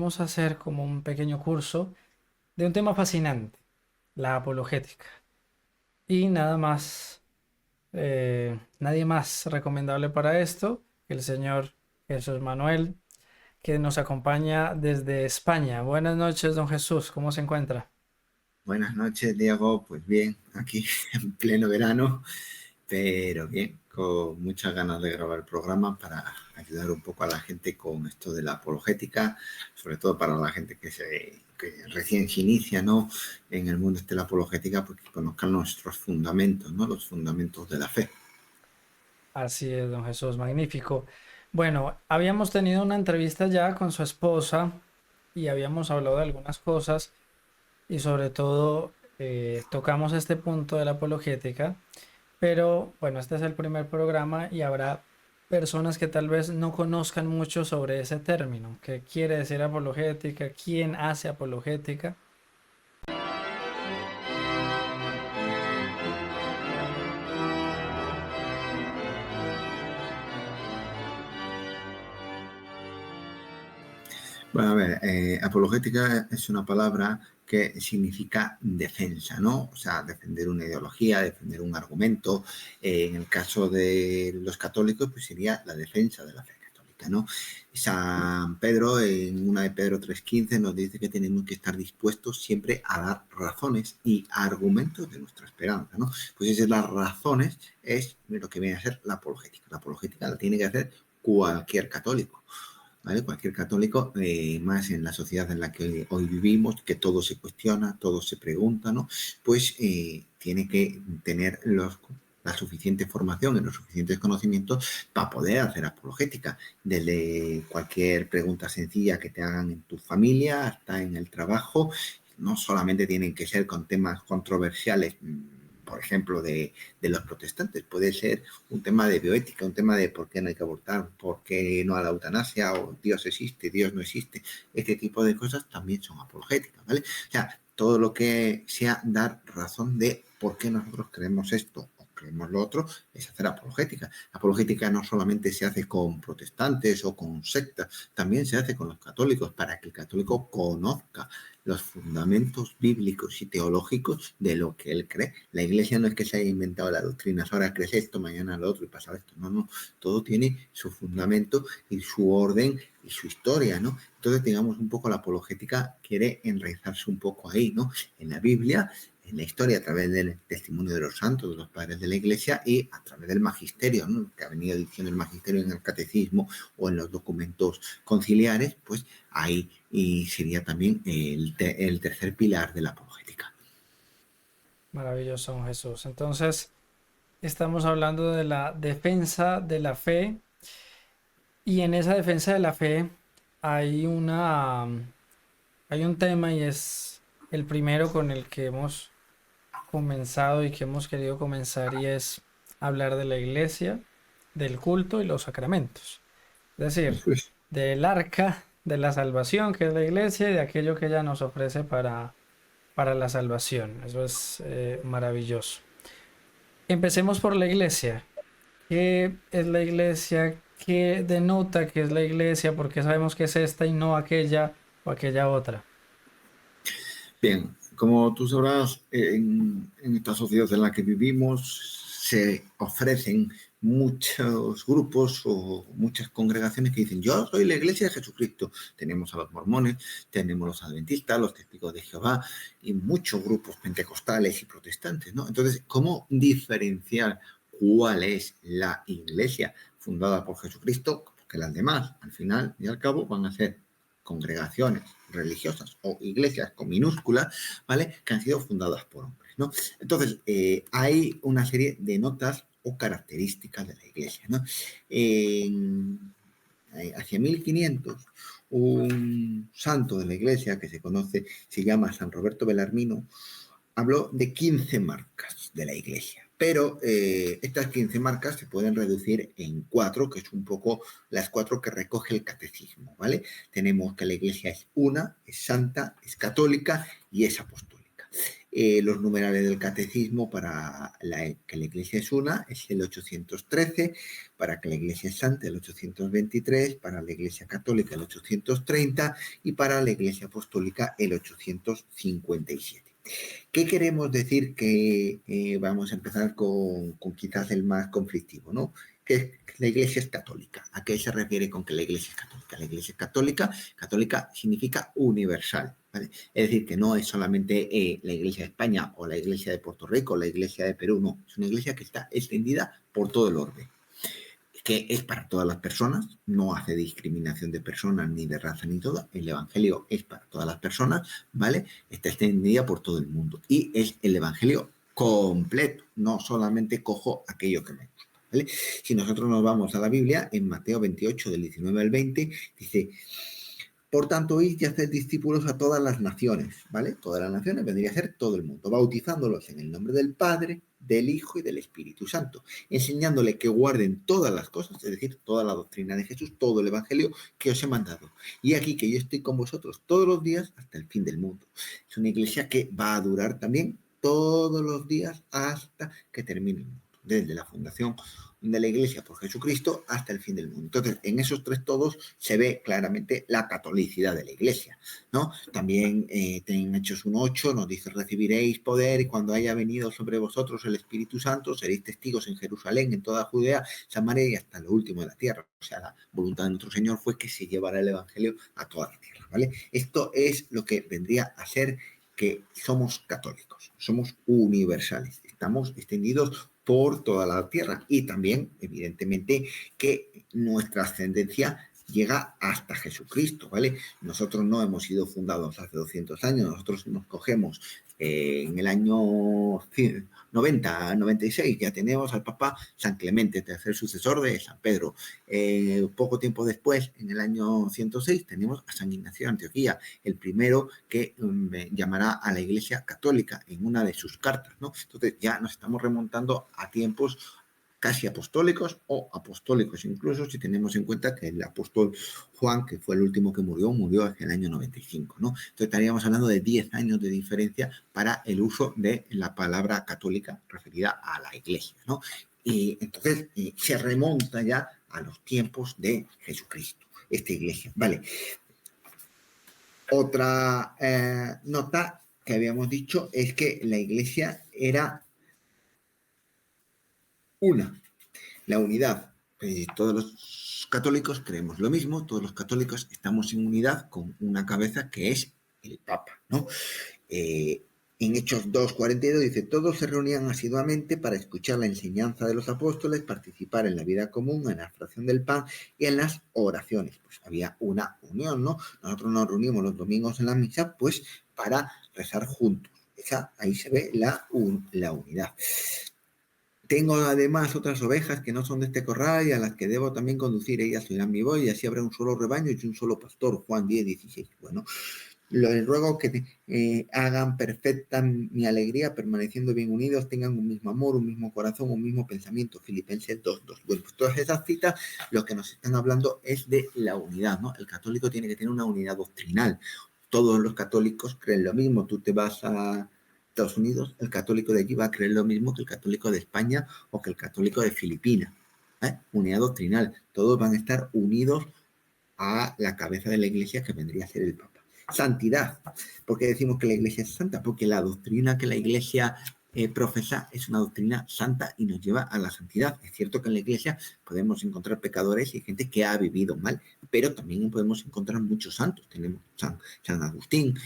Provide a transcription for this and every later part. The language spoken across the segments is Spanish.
vamos a hacer como un pequeño curso de un tema fascinante, la apologética. Y nada más, nadie más recomendable para esto que el señor Jesús Manuel, que nos acompaña desde España. Buenas noches, don Jesús, ¿cómo se encuentra? Buenas noches, Diego. Pues bien, aquí en pleno verano, pero bien, con muchas ganas de grabar el programa para ayudar un poco a la gente con esto de la apologética, sobre todo para la gente que recién se inicia, ¿no? En el mundo de la apologética, porque conozcan nuestros fundamentos, ¿no? Los fundamentos de la fe. Así es, don Jesús, magnífico. Bueno, habíamos tenido una entrevista ya con su esposa y habíamos hablado de algunas cosas y sobre todo tocamos este punto de la apologética, pero bueno, este es el primer programa y habrá personas que tal vez no conozcan mucho sobre ese término, qué quiere decir apologética, quién hace apologética. Bueno, a ver, apologética es una palabra que significa defensa, ¿no? O sea, defender una ideología, defender un argumento. En el caso de los católicos, pues sería la defensa de la fe católica, ¿no? San Pedro, en una de Pedro 3:15, nos dice que tenemos que estar dispuestos siempre a dar razones y argumentos de nuestra esperanza, ¿no? Pues esas las razones es lo que viene a ser la apologética. La apologética la tiene que hacer cualquier católico. ¿Vale? Cualquier católico, más en la sociedad en la que hoy vivimos, que todo se cuestiona, todo se pregunta, ¿no? Pues tiene que tener la suficiente formación y los suficientes conocimientos para poder hacer apologética, desde cualquier pregunta sencilla que te hagan en tu familia hasta en el trabajo. No solamente tienen que ser con temas controversiales, por ejemplo, de los protestantes. Puede ser un tema de bioética, un tema de por qué no hay que abortar, por qué no a la eutanasia, o Dios existe, Dios no existe. Este tipo de cosas también son apologéticas, ¿vale? O sea, todo lo que sea dar razón de por qué nosotros creemos esto o creemos lo otro es hacer apologética. Apologética no solamente se hace con protestantes o con sectas, también se hace con los católicos para que el católico conozca los fundamentos bíblicos y teológicos de lo que él cree. La iglesia no es que se haya inventado la doctrina, ahora crees esto, mañana lo otro y pasa esto. No, no, todo tiene su fundamento y su orden y su historia, ¿no? Entonces, digamos, un poco la apologética quiere enraizarse un poco ahí, ¿no? En la Biblia, en la historia, a través del testimonio de los santos, de los padres de la iglesia y a través del magisterio, ¿no? Que ha venido diciendo el magisterio en el catecismo o en los documentos conciliares, pues ahí y sería también el tercer pilar de la apologética. Maravilloso, don Jesús. Entonces, estamos hablando de la defensa de la fe y en esa defensa de la fe hay hay un tema y es el primero con el que hemos comenzado y que hemos querido comenzar y es hablar de la iglesia, del culto y los sacramentos. Es decir, Eso es. del arca de la salvación que es la iglesia y de aquello que ella nos ofrece para la salvación. Eso es maravilloso. Empecemos por la iglesia. ¿Qué es la iglesia? ¿Qué denota que es la iglesia? ¿Por qué sabemos que es esta y no aquella o aquella otra? Bien, como tú sabrás, en esta sociedad en la que vivimos se ofrecen muchos grupos o muchas congregaciones que dicen, yo soy la iglesia de Jesucristo. Tenemos a los mormones, tenemos los adventistas, los testigos de Jehová y muchos grupos pentecostales y protestantes, ¿no? Entonces, ¿cómo diferenciar cuál es la iglesia fundada por Jesucristo? Porque las demás, al final y al cabo, van a ser congregaciones religiosas o iglesias con minúsculas, ¿vale? Que han sido fundadas por hombres, ¿no? Entonces, hay una serie de notas o características de la iglesia, ¿no? Hacia 1500, un santo de la iglesia que se conoce, se llama San Roberto Belarmino, habló de 15 marcas de la iglesia. Pero estas 15 marcas se pueden reducir en cuatro, que es un poco las cuatro que recoge el catecismo, ¿vale? Tenemos que la iglesia es una, es santa, es católica y es apostólica. Los numerales del catecismo para que la Iglesia es una es el 813, para que la Iglesia es santa el 823, para la Iglesia católica el 830 y para la Iglesia apostólica el 857. ¿Qué queremos decir? Que vamos a empezar con quizás el más conflictivo, ¿no? Que la Iglesia es católica. ¿A qué se refiere con que la Iglesia es católica? La Iglesia es católica, católica significa universal, ¿vale? Es decir, que no es solamente la Iglesia de España o la Iglesia de Puerto Rico o la Iglesia de Perú, no. Es una Iglesia que está extendida por todo el orbe, que es para todas las personas, no hace discriminación de personas ni de raza ni todo. El Evangelio es para todas las personas, ¿vale? Está extendida por todo el mundo y es el Evangelio completo, no solamente cojo aquello que me gusta, ¿vale? Si nosotros nos vamos a la Biblia, en Mateo 28, del 19 al 20, dice: por tanto, id y haced discípulos a todas las naciones, ¿vale? Todas las naciones vendría a ser todo el mundo, bautizándolos en el nombre del Padre, del Hijo y del Espíritu Santo, enseñándole que guarden todas las cosas, es decir, toda la doctrina de Jesús, todo el Evangelio que os he mandado. Y aquí que yo estoy con vosotros todos los días hasta el fin del mundo. Es una iglesia que va a durar también todos los días hasta que termine el mundo, desde la fundación de la Iglesia por Jesucristo hasta el fin del mundo. Entonces, en esos tres todos se ve claramente la catolicidad de la Iglesia, ¿no? También en Hechos 1:8 nos dice: recibiréis poder y cuando haya venido sobre vosotros el Espíritu Santo, seréis testigos en Jerusalén, en toda Judea, Samaria y hasta lo último de la tierra. O sea, la voluntad de nuestro Señor fue que se llevara el Evangelio a toda la tierra, ¿vale? Esto es lo que vendría a ser que somos católicos, somos universales, estamos extendidos por toda la tierra y también, evidentemente, que nuestra ascendencia llega hasta Jesucristo, ¿vale? Nosotros no hemos sido fundados hace 200 años, nosotros nos cogemos en el año 90, 96, ya tenemos al Papa San Clemente, tercer sucesor de San Pedro. Poco tiempo después, en el año 106, tenemos a San Ignacio de Antioquía, el primero que llamará a la Iglesia Católica en una de sus cartas, ¿no? Entonces ya nos estamos remontando a tiempos casi apostólicos o apostólicos, incluso si tenemos en cuenta que el apóstol Juan, que fue el último que murió en el año 95, ¿no? Entonces estaríamos hablando de 10 años de diferencia para el uso de la palabra católica referida a la Iglesia, ¿no? Y entonces se remonta ya a los tiempos de Jesucristo, esta Iglesia, ¿vale? Otra nota que habíamos dicho es que la Iglesia era una, la unidad. Todos los católicos creemos lo mismo, todos los católicos estamos en unidad con una cabeza que es el Papa, ¿no? En Hechos 2:42 dice: todos se reunían asiduamente para escuchar la enseñanza de los apóstoles, participar en la vida común, en la fracción del pan y en las oraciones. Pues había una unión, ¿no? Nosotros nos reunimos los domingos en la misa, pues para rezar juntos. Ahí se ve la unidad. Tengo además otras ovejas que no son de este corral y a las que debo también conducir. Ellas oirán mi voz y así habrá un solo rebaño y un solo pastor. Juan 10:16. Bueno, les ruego que hagan perfecta mi alegría, permaneciendo bien unidos, tengan un mismo amor, un mismo corazón, un mismo pensamiento. Filipenses 2:2. Bueno, pues todas esas citas lo que nos están hablando es de la unidad, ¿no? El católico tiene que tener una unidad doctrinal. Todos los católicos creen lo mismo. Tú te vas a Estados Unidos, el católico de allí va a creer lo mismo que el católico de España o que el católico de Filipinas. Unidad doctrinal. Todos van a estar unidos a la cabeza de la Iglesia, que vendría a ser el Papa. Santidad. ¿Por qué decimos que la Iglesia es santa? Porque la doctrina que la Iglesia profesa es una doctrina santa y nos lleva a la santidad. Es cierto que en la Iglesia podemos encontrar pecadores y gente que ha vivido mal, pero también podemos encontrar muchos santos. Tenemos San Agustín,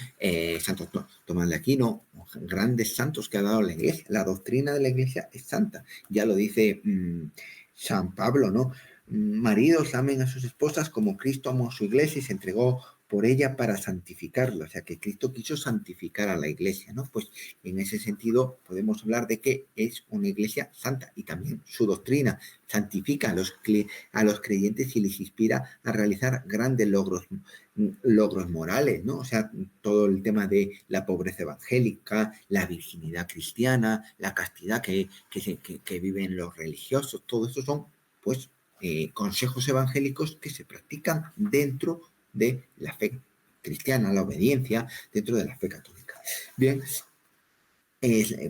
Santo Tomás de Aquino, grandes santos que ha dado la Iglesia. La doctrina de la Iglesia es santa. Ya lo dice San Pablo, ¿no? Maridos, amen a sus esposas como Cristo amó a su iglesia y se entregó por ella para santificarla. O sea, que Cristo quiso santificar a la iglesia, ¿no? Pues en ese sentido podemos hablar de que es una iglesia santa y también su doctrina santifica a los creyentes y les inspira a realizar grandes logros morales, ¿no? O sea, todo el tema de la pobreza evangélica, la virginidad cristiana, la castidad que viven los religiosos, todo eso son, pues, consejos evangélicos que se practican dentro de la fe cristiana, la obediencia, dentro de la fe católica. Bien,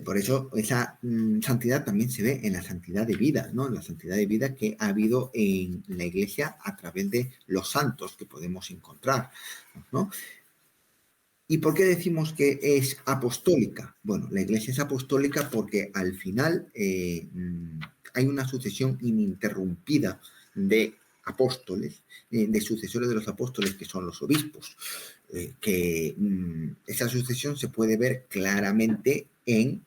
Por eso esa santidad también se ve en la santidad de vida, ¿no? En la santidad de vida que ha habido en la Iglesia a través de los santos que podemos encontrar, ¿no? ¿Y por qué decimos que es apostólica? Bueno, la Iglesia es apostólica porque al final hay una sucesión ininterrumpida de apóstoles, de sucesores de los apóstoles, que son los obispos, que esa sucesión se puede ver claramente en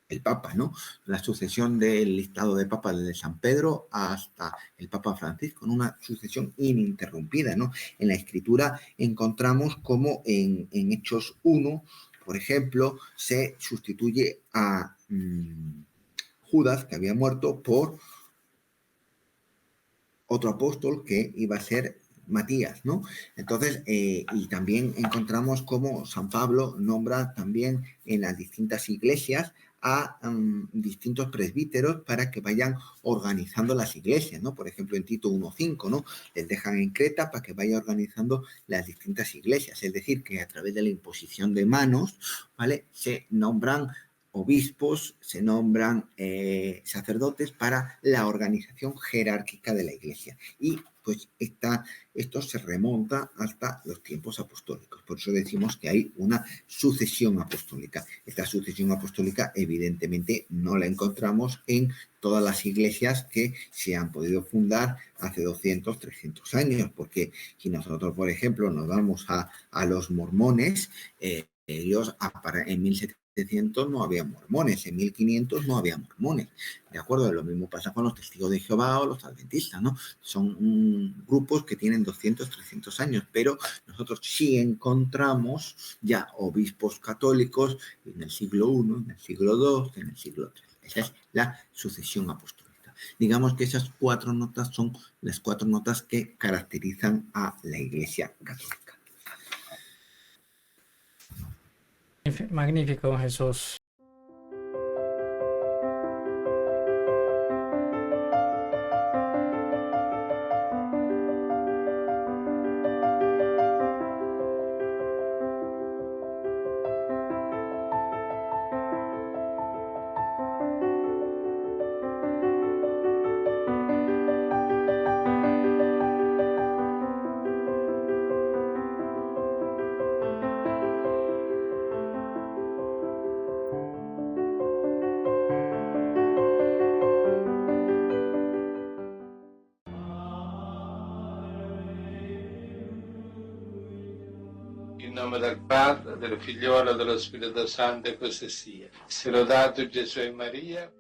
el Papa, ¿no? La sucesión del listado de papas desde San Pedro hasta el Papa Francisco, ¿no? Una sucesión ininterrumpida, ¿no? En la Escritura encontramos como en Hechos 1, por ejemplo, se sustituye a Judas, que había muerto, por otro apóstol que iba a ser Matías, ¿no? Entonces, y también encontramos cómo San Pablo nombra también en las distintas iglesias a distintos presbíteros para que vayan organizando las iglesias, ¿no? Por ejemplo, en Tito 1.5, ¿no? Les dejan en Creta para que vaya organizando las distintas iglesias. Es decir, que a través de la imposición de manos, ¿vale? Se nombran obispos, se nombran sacerdotes para la organización jerárquica de la iglesia. Y pues esto se remonta hasta los tiempos apostólicos. Por eso decimos que hay una sucesión apostólica. Esta sucesión apostólica evidentemente no la encontramos en todas las iglesias que se han podido fundar hace 200, 300 años, porque si nosotros, por ejemplo, nos vamos a los mormones, ellos en 1700 no había mormones, en 1500 no había mormones, ¿de acuerdo? Lo mismo pasa con los testigos de Jehová o los adventistas, ¿no? Son grupos que tienen 200, 300 años, pero nosotros sí encontramos ya obispos católicos en el siglo I, en el siglo II, en el siglo III. Esa es la sucesión apostólica. Digamos que esas 4 notas son las 4 notas que caracterizan a la Iglesia católica. Magnífico, Jesús. In nome del Padre, del Figliolo e dello Spirito Santo, e così sia. Sia lodato Gesù e Maria.